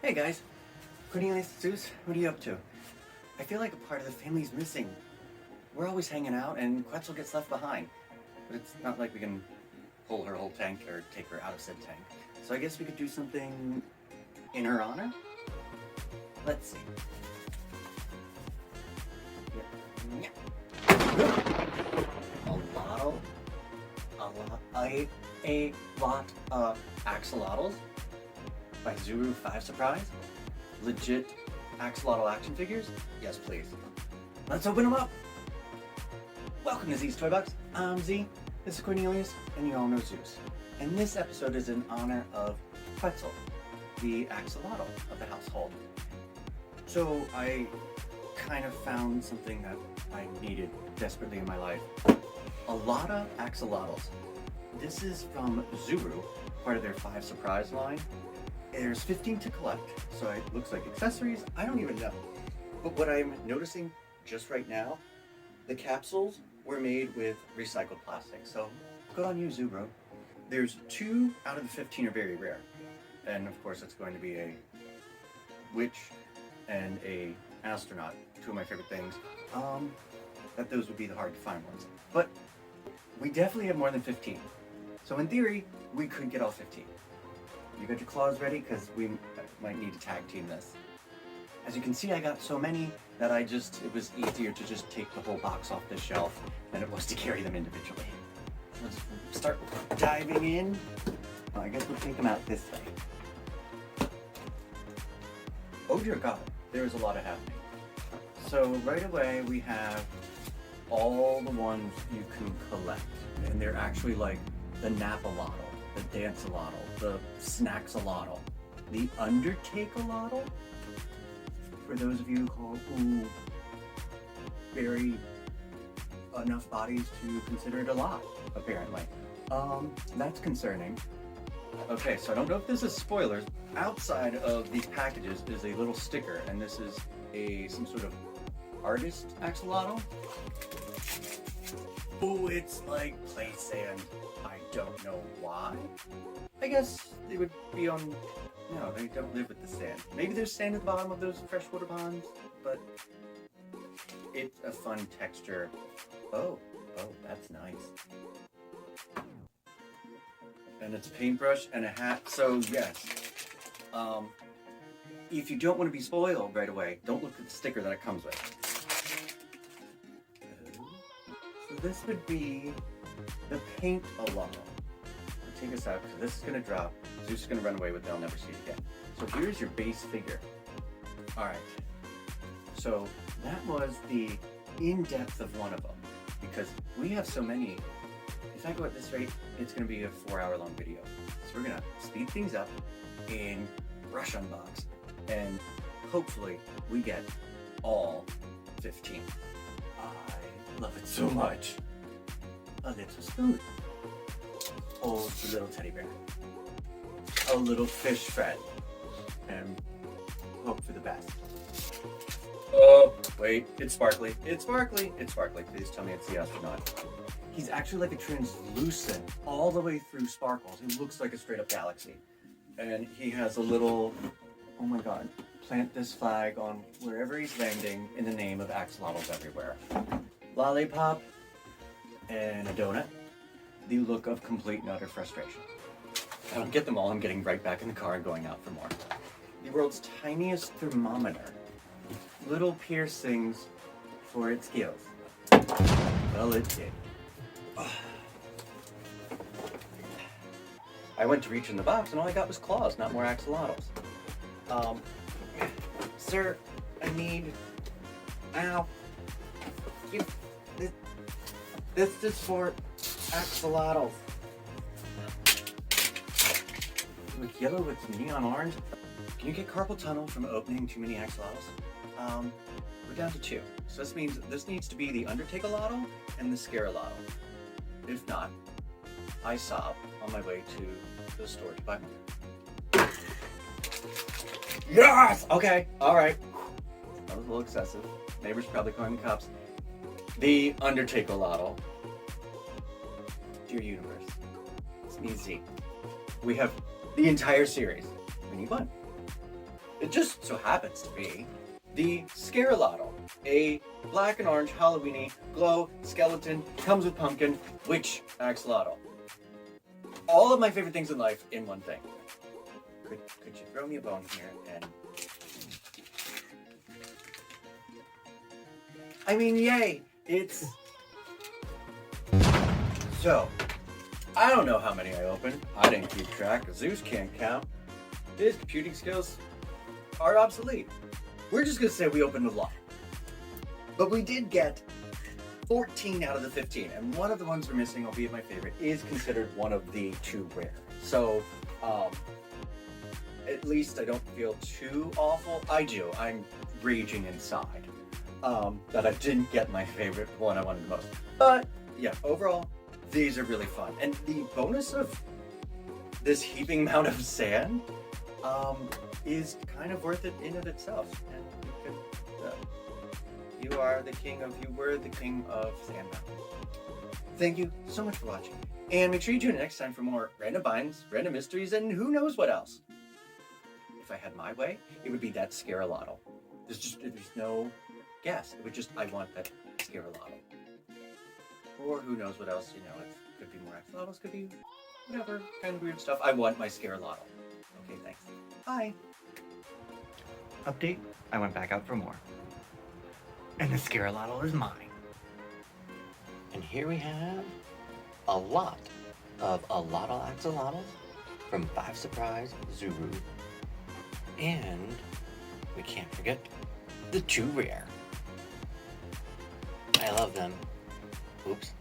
Hey guys, Cornelius, Zeus, what are you up to? I feel like a part of the family's missing. We're always hanging out and Quetzal gets left behind. But it's not like we can pull her whole tank or take her out of said tank. So I guess we could do something in her honor? Let's see. A lot of Axolotls by Zuru 5 Surprise. Legit Axolotl action figures? Yes, please. Let's open them up. Welcome to Z's Toy Box. I'm Z, this is Cornelius, and you all know Zeus. And this episode is in honor of Quetzal, the axolotl of the household. So I kind of found something that I needed desperately in my life. A lot of axolotls. This is from Zuru, part of their 5 Surprise line. There's 15 to collect, so it looks like accessories. I don't even know. But what I'm noticing just right now, the capsules were made with recycled plastic. So good on you, Zuru. There's 2 out of the 15 are very rare. And of course it's going to be a witch and a astronaut, 2 of my favorite things. That those would be the hard to find ones. But we definitely have more than 15. So in theory, we could get all 15. You got your claws ready? Because we might need to tag team this. As you can see, I got so many that it was easier to just take the whole box off the shelf than it was to carry them individually. Let's start diving in. I guess we'll take them out this way. Oh dear God, there's a lot of happening. So right away we have all the ones you can collect. And they're actually like the Nap-a-lotl, the Dance-a-lotl, the Snacks-a-lotl, the Undertake-a-lotl, for those of you who call very enough bodies to consider it a lot, apparently. That's concerning. Okay, so I don't know if this is spoilers. Outside of these packages is a little sticker, and this is some sort of artist axolotl. Oh, it's like play sand. I don't know why. I guess they would be on... No, they don't live with the sand. Maybe there's sand at the bottom of those freshwater ponds, but it's a fun texture. Oh, that's nice. And it's a paintbrush and a hat, so yes. If you don't want to be spoiled right away, don't look at the sticker that it comes with. So this would be the Paint-a-lotl. Take this out because this is going to drop. Zeus is going to run away with it. I'll never see it again. So here's your base figure. Alright. So that was the in-depth of one of them. Because we have so many. If I go at this rate, it's going to be a 4-hour-long video. So we're going to speed things up and rush unbox. And hopefully we get all 15. I love it so much. A little spoon. Oh, the little teddy bear. A little fish friend. And hope for the best. Oh, wait, it's sparkly. It's sparkly. It's sparkly. Please tell me it's the astronaut. He's actually like a translucent, all the way through sparkles. He looks like a straight up galaxy. And he has a little, oh my God, plant this flag on wherever he's landing in the name of axolotls everywhere. Lollipop and a donut. The look of complete and utter frustration. I don't get them all, I'm getting right back in the car and going out for more. The world's tiniest thermometer. Little piercings for its gills. Well, it did. I went to reach in the box and all I got was claws, not more axolotls. Sir, I need... Ow. This is for axolotls. With yellow with neon orange. Can you get carpal tunnel from opening too many axolotls? We're down to 2. So this means this needs to be the Undertake-a-lotl and the Scare-a-lotl. If not, I sob on my way to the store to buy more. Yes! Okay, alright. That was a little excessive. Neighbors probably calling the cops. The Undertake-a-lotl. Dear universe, it's me, Z. We have the entire series. We need one. It just so happens to be the Scarolotl, a black and orange Halloweeny glow skeleton, comes with pumpkin, witch axolotl. All of my favorite things in life in one thing. Could you throw me a bone here and... I mean, yay! It's... So, I don't know how many I opened. I didn't keep track. Zeus can't count. His computing skills are obsolete. We're just gonna say we opened a lot. But we did get 14 out of the 15, and one of the ones we're missing, albeit my favorite, is considered one of the 2 rare. So, at least I don't feel too awful. I do. I'm raging inside that I didn't get my favorite one I wanted the most. But yeah, overall, these are really fun. And the bonus of this heaping amount of sand is kind of worth it in of itself. And you were the king of Sand Mountain. Thank you so much for watching. And make sure you tune in next time for more random binds, random mysteries, and who knows what else. If I had my way, it would be that Scarolotl. There's no guess. It would just, I want that Scarolotl. Or who knows what else, it could be more axolotls, could be whatever, kind of weird stuff. I want my Scarolotl. Okay, thanks. Bye. Update, I went back out for more. And the Scarolotl is mine. And here we have a lot of axolotls from 5 Surprise Zuru. And we can't forget the 2 rare. I love them. Oops.